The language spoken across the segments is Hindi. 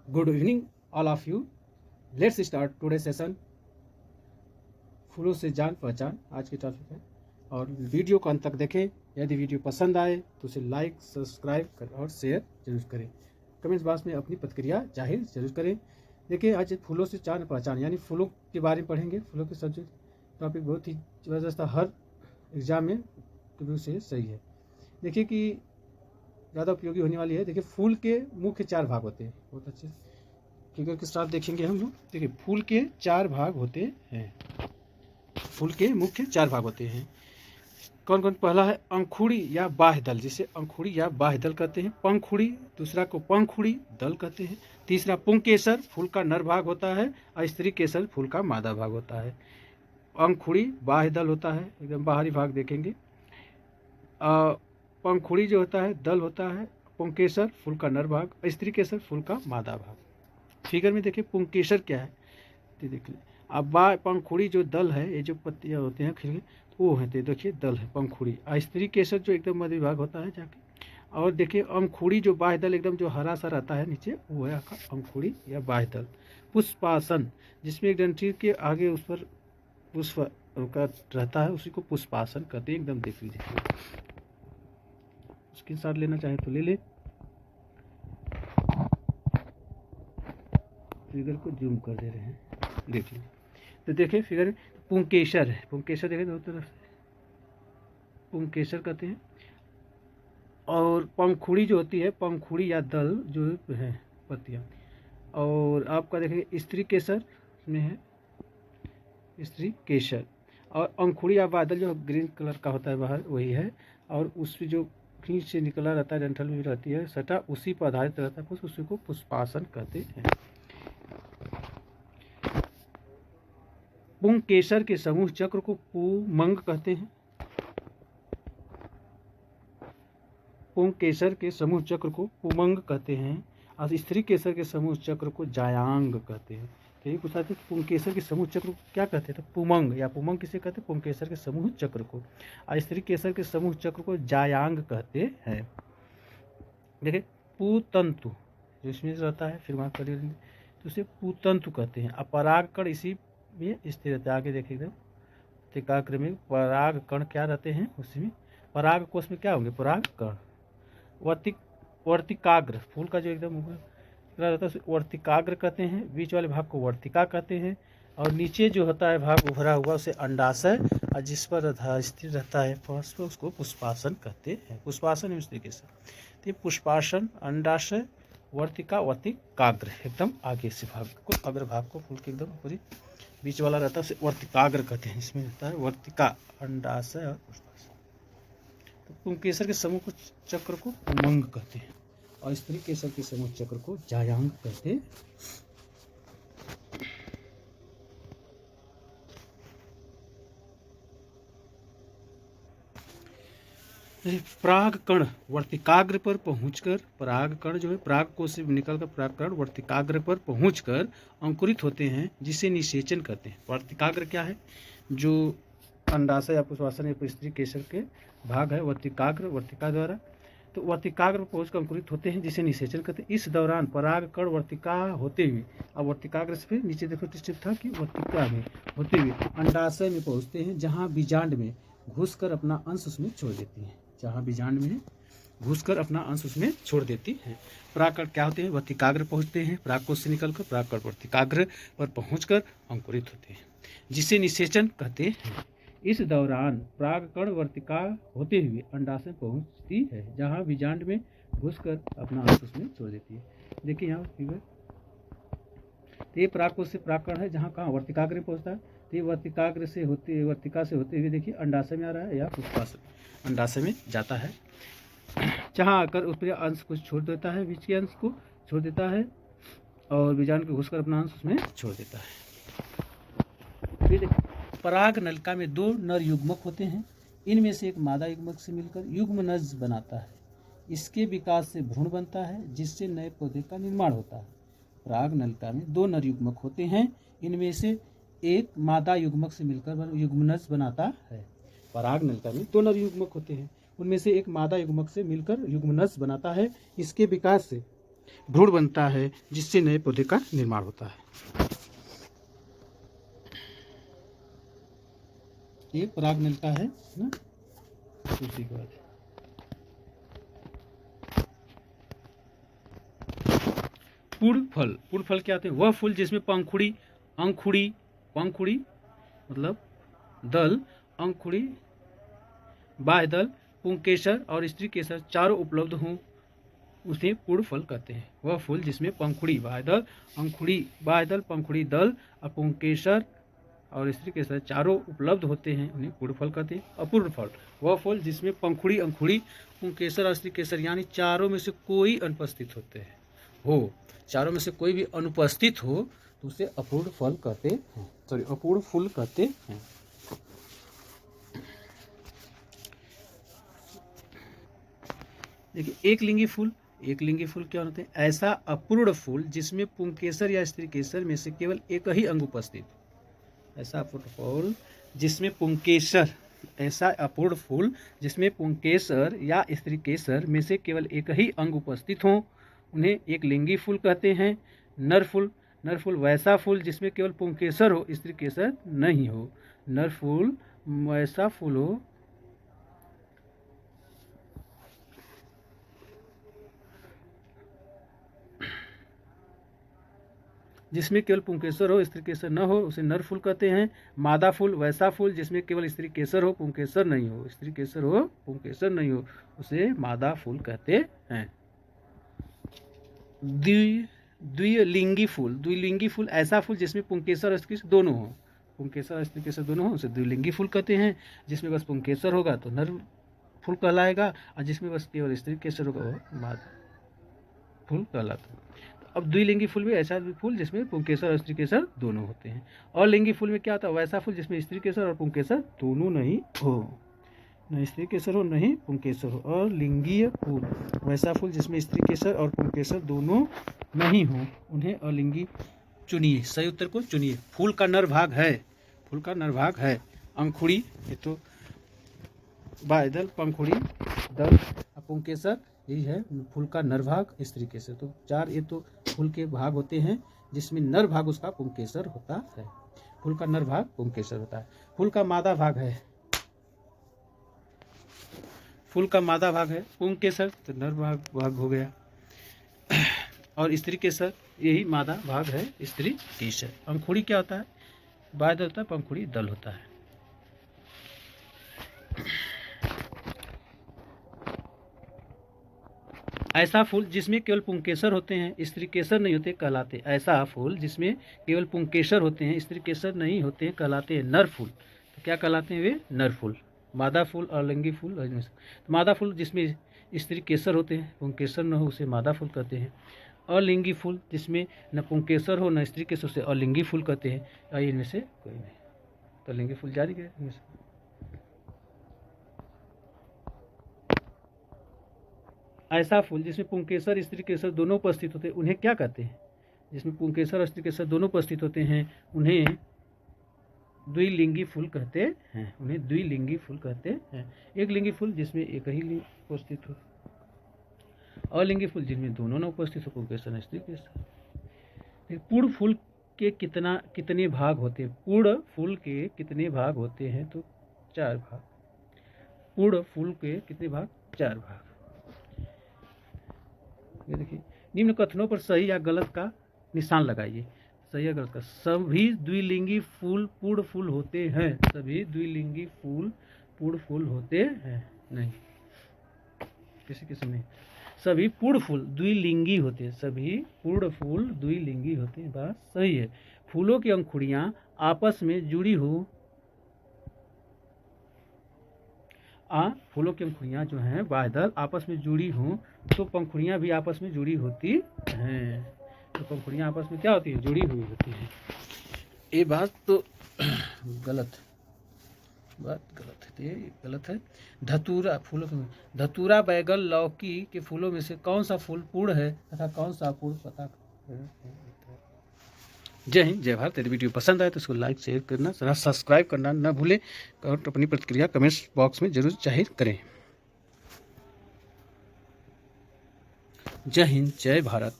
Good evening all of you. Let's start today session. फूलों से जान पहचान आज की टॉपिक है और वीडियो को अंत तक देखें। यदि वीडियो पसंद आए तो उसे लाइक सब्सक्राइब कर और शेयर जरूर करें। कमेंट्स बॉक्स में अपनी प्रतिक्रिया जाहिर जरूर करें। देखिए आज फूलों से जान पहचान यानी फूलों के बारे में पढ़ेंगे। फूलों के सब्जेक्ट टॉपिक बहुत ही ज़बरदस्त हर एग्जाम में व्यू से सही है। देखिए कि ज़्यादा उपयोगी होने वाली है। देखिए फूल के मुख्य 4 भाग होते हैं। बहुत अच्छे फिगर के साथ देखेंगे हम लोग। देखिए फूल के 4 भाग होते हैं। फूल के मुख्य 4 भाग होते हैं। कौन कौन? पहला है अंकुड़ी या बाह्य दल, जिसे अंकुड़ी या बाह्य दल कहते हैं। पंखुड़ी, दूसरा को पंखुड़ी दल कहते हैं। तीसरा पुंकेसर, फूल का नर भाग होता है और स्त्री केसर फूल का मादा भाग होता है। अंकुड़ी बाह्य दल होता है, एकदम बाहरी भाग देखेंगे। पंखुड़ी जो होता है दल होता है। पुंकेसर फूल का नर भाग, स्त्री केसर फूल का मादा भाग। फिगर में देखिए पुंकेसर क्या है तो देख लें। अब पंखुड़ी जो दल है, ये जो पत्तियाँ होते हैं खिल वो है तो देखिए दल है पंखुड़ी। स्त्री केसर जो एकदम मध्य भाग होता है जाके। और देखिए अंकुड़ी जो बाह्य दल एकदम जो हरा सा रहता है नीचे, वो है आपका अंकुड़ी या बाह्य दल। पुष्पासन, जिसमें एक डंठी के आगे उस पर पुष्प का रहता है, उसी को पुष्पासन कहते हैं। एकदम देख लीजिए, उसके साथ लेना चाहे तो ले ले। फिगर को जूम कर दे रहे हैं, देख लीजिए। तो देखिए फिगर पुंकेसर है। पुंकेसर देखें दो तरफ से पुंकेसर कहते हैं। और पंखुड़ी जो होती है, पंखुड़ी या दल जो है पत्तियाँ। और आपका देखेंगे स्त्री केसर में है स्त्री केसर। और अंकुड़ी या बादल जो ग्रीन कलर का होता है बाहर, वही है। और उसमें जो खींच से निकला रहता है, डंठल में रहती है सटा, उसी पर आधारित रहता है, उसी को पुष्पासन कहते हैं। पुंकेसर के समूह चक्र को पुमंग कहते हैं। पुंकेसर के समूह चक्र को पुमंग कहते हैं और स्त्री केसर के समूह चक्र को जायांग कहते हैं। तो ये पूछा था पुंकेसर के समूह चक्र को क्या कहते हैं, तो पुमंग या पुमंग किसे कहते हैं? पुंकेसर के समूह चक्र को। और स्त्री केसर के समूह चक्र को जायांग कहते हैं। देखिए पुतंतु जो इसमें रहता है, फिर वहाँ कर तो उसे पुतंतु कहते हैं। और परागकण इसी में स्थिर रहता है। आगे देखिए एकदम तिकाग्र में परागकण क्या रहते हैं, उसमें पराग कोश में क्या होंगे? परागकण। वर्तिकाग्र, फूल का जो एकदम रहता है उसे वर्तिकाग्र कहते हैं। बीच वाले भाग को वर्तिका कहते हैं। और नीचे जो होता है भाग उभरा हुआ उसे अंडाशय, और जिस पर स्थिर रहता है फर्स्ट उसको पुष्पासन कहते हैं। पुष्पासन इस तरीके से। तो ये पुष्पासन, अंडाशय, वर्तिका, वर्तिकाग्र एकदम आगे से भाग को, अग्र भाग को फूल के एकदम पूरी बीच वाला रहता है उसे वर्तिकाग्र कहते हैं। इसमें रहता है वर्तिका, अंडाशय और पुष्पासन। तो पुंकेसर के समूह को चक्र को पुमंग कहते हैं और स्त्री केसर के समूह चक्र को जायांग कहते हैं। परागकण वर्तिकाग्र पर पहुंचकर, परागकण जो है पराग कोश से निकलकर परागकण वर्तिकाग्र पर पहुंचकर अंकुरित होते हैं, जिसे निषेचन कहते हैं। वर्तिकाग्र क्या है? जो अंडाशय या पुष्पासन या स्त्री केसर के भाग है, वर्तिकाग्र वर्तिका द्वारा। तो वर्तिकाग्र पर पहुंचकर अंकुरित होते हैं, जिसे निषेचन कहते हैं। इस दौरान परागकण वर्तिका होते हुए, अब वर्तिकाग्र से फिर नीचे देखो स्थित था कि वर्तिका में होते हुए अंडाशय में पहुंचते हैं, जहां बीजांड में घुसकर अपना अंश उसमें छोड़ देती है। जहाँ बीजांड में घुसकर अपना अंश उसमें छोड़ देती है। परागकण क्या होते हैं? वर्तिकाग्र पहुंचते हैं, परागकोश से निकलकर परागकण वर्तिकाग्र पर पहुंचकर अंकुरित होते हैं, जिसे निषेचन कहते हैं। इस दौरान परागकण वर्तिका होते हुए अंडाशय पहुंचती है, जहाँ बीजांड में घुसकर अपना अंश उसमें छोड़ देती है। देखिए यहाँ फिगर, ये परागकोश से परागकण है, जहाँ कहाँ वर्तिकाग्र में पहुंचता है। तो ये वर्तिकाग्र से होते, वर्तिका से होते हुए देखिए अंडाशय में आ रहा है या पुष्पाशय अंडाशय में जाता है, जहाँ आकर उसमें अंश कुछ छोड़ देता है, बीच के अंश को छोड़ देता है और बीजांड को घुसकर अपना अंश उसमें छोड़ देता है। फिर पराग नलिका में 2 नर युग्मक होते हैं। इनमें से एक मादा युग्मक से मिलकर युग्मनज बनाता है। इसके विकास से भ्रूण बनता है, जिससे नए पौधे का निर्माण होता है। पराग नलिका में 2 नर युग्मक होते हैं। इनमें से एक मादा युग्मक से मिलकर युग्मनज बनाता है। पराग नलिका में 2 नर युग्मक होते हैं, उनमें से एक मादा युग्मक से मिलकर युग्मनज बनाता है। इसके विकास से भ्रूण बनता है, जिससे नए पौधे का निर्माण होता है। ये पराग मिलता है ना। उसी के बाद पूर्ण फल। पूर्ण फल क्या होते हैं? वह फूल जिसमें पंखुड़ी, अंकुड़ी, पंखुड़ी मतलब दल, अंकुड़ी, बाह्य दल, पुंकेसर और स्त्री केसर चारों उपलब्ध हों, उसे पूर्ण फल कहते हैं। वह फूल जिसमें पंखुड़ी, बाह्य दल, अंकुड़ी, बाह्य दल, पंखुड़ी, दल और पुंकेसर और स्त्री केसर चारों उपलब्ध होते हैं, उन्हें पूर्ण फल कहते हैं। अपूर्ण फल वह फल जिसमें पंखुड़ी, अंकुड़ी, पुंकेसर और स्त्री केसर यानी चारों में से कोई अनुपस्थित होते हैं हो, चारों में से कोई भी अनुपस्थित हो तो उसे अपूर्ण फल कहते हैं, सॉरी अपूर्ण फूल कहते हैं। देखिए एक लिंगी फूल। एक लिंगी फूल क्या होते हैं? ऐसा अपूर्ण फूल जिसमें पुंकेसर या स्त्री केसर में से केवल एक ही अंग उपस्थित। ऐसा अपूर्ण फूल जिसमें पुंकेसर, ऐसा अपूर्ण फूल जिसमें पुंकेसर या स्त्री केसर में से केवल एक ही अंग उपस्थित हो, उन्हें एक लिंगी फूल कहते हैं। नर फूल। नर फूल वैसा फूल जिसमें केवल पुंकेसर हो, स्त्री केसर नहीं हो। नर फूल वैसा फूल हो जिसमें केवल पुंकेसर हो, स्त्री केसर न हो, उसे नर फूल कहते हैं। मादा फूल वैसा फूल जिसमें केवल स्त्री केसर हो, पुंकेसर नहीं हो। स्त्री केसर हो, पुंकेसर नहीं हो, उसे मादा फूल कहते हैं। द्विलिंगी फूल। द्विलिंगी फूल ऐसा फूल जिसमें पुंकेसर और स्त्री केसर दोनों हो, पुंकेसर और स्त्री केसर दोनों हो, उसे द्विलिंगी फूल कहते हैं। जिसमें बस पुंकेसर होगा तो नर फूल कहलाएगा, और जिसमें बस केवल स्त्री केसर होगा वो मादा फूल कहलाता है। अब द्विलिंगी फूल भी ऐसा फूल जिसमें पुंकेसर और स्त्री केसर दोनों होते हैं। और लिंगी फूल में क्या होता है? वैसा फूल जिसमें स्त्री केसर और पुंकेसर दोनों नहीं हो, न स्त्री केसर हो नहीं पुंकेसर हो। और लिंगीय फूल वैसा फूल जिसमें स्त्री केसर और पुंकेसर दोनों नहीं हो, उन्हें अलिंगी चुनिए। सही उत्तर को चुनिए। फूल का नर भाग है, फूल का नर भाग है अंकुड़ी, ये तो बाह्य दल, पंखुड़ी, दल, पुंकेसर, यही है फूल का नर भाग। स्त्री केसर तो चार ये तो फूल के भाग होते हैं, जिसमें नर भाग उसका पुंकेसर होता है। फूल का नर भाग पुंकेसर होता है। फूल का मादा भाग है, फूल का मादा भाग है पुंकेसर, तो नर भाग हो गया। और स्त्री केसर यही मादा भाग है, स्त्री केसर। अंकुड़ी क्या होता है? बाह्य दल होता है, पंखुड़ी दल होता है। ऐसा फूल जिसमें केवल पुंकेसर होते हैं, स्त्री केसर नहीं होते, कहलाते। ऐसा फूल जिसमें केवल पुंकेसर होते हैं, स्त्री केसर नहीं होते हैं, कहलाते हैं नर फूल। तो क्या कहलाते हैं वे? नर फूल। मादा फूल और लिंगी फूल। तो मादा फूल जिसमें स्त्री केसर होते हैं, पुंकेसर न हो, उसे मादा फूल कहते हैं। अलिंगी फूल जिसमें न पुंकेसर हो न स्त्री केसर, उसे अलिंगी फूल कहते हैं। या इनमें से कोई नहीं, तो लिंगी फूल जारी गए इनमें से। ऐसा फूल जिसमें पुंकेसर स्त्री केसर दोनों उपस्थित होते हैं, उन्हें क्या कहते हैं? जिसमें पुंकेसर और स्त्री केसर दोनों उपस्थित होते हैं, उन्हें द्विलिंगी फूल कहते हैं। उन्हें द्विलिंगी फूल कहते हैं। एक लिंगी फूल जिसमें एक ही लिंग उपस्थित हो। अलिंगी फूल जिनमें दोनों न उपस्थित हो, पुंकेसर और स्त्री केसर। पूर्ण फूल के कितने भाग होते हैं? पूर्ण फूल के कितने भाग होते हैं? तो 4 भाग। पूर्ण फूल के कितने भाग? 4 भाग। ये देखिए, निम्न कथनों पर सही या गलत का निशान लगाइए। सही या गलत का। सभी द्विलिंगी फूल पूर्ण फूल होते हैं। सभी द्विलिंगी फूल पूर्ण फूल होते हैं? नहीं, किसी किस्म नहीं। सभी पूर्ण फूल द्विलिंगी होते हैं। सभी पूर्ण फूल द्विलिंगी होते हैं, बात सही है। फूलों की अंकुड़ियां आपस में जुड़ी हो, फूलों की अंकुड़ियां जो हैं बाह्य दल आपस में जुड़ी हों, तो पंखुड़ियां भी आपस में जुड़ी होती हैं। तो पंखुड़ियां आपस में क्या होती है? जुड़ी हुई होती हैं। ये बात तो गलत, बात गलत है, ये गलत है। धतूरा फूलों में, धतूरा, बैगन, लौकी के फूलों में से कौन सा फूल पूर्ण है तथा कौन सा पूर्ण पता। जय हिंद, जय भारत। यदि वीडियो पसंद आए तो इसको लाइक शेयर करना, सब्सक्राइब करना न भूलें और अपनी प्रतिक्रिया कमेंट्स बॉक्स में जरूर जाहिर करें। जय हिंद, जय भारत,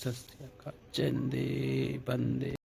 सत श्री अकाल, जय हिंद, वंदे।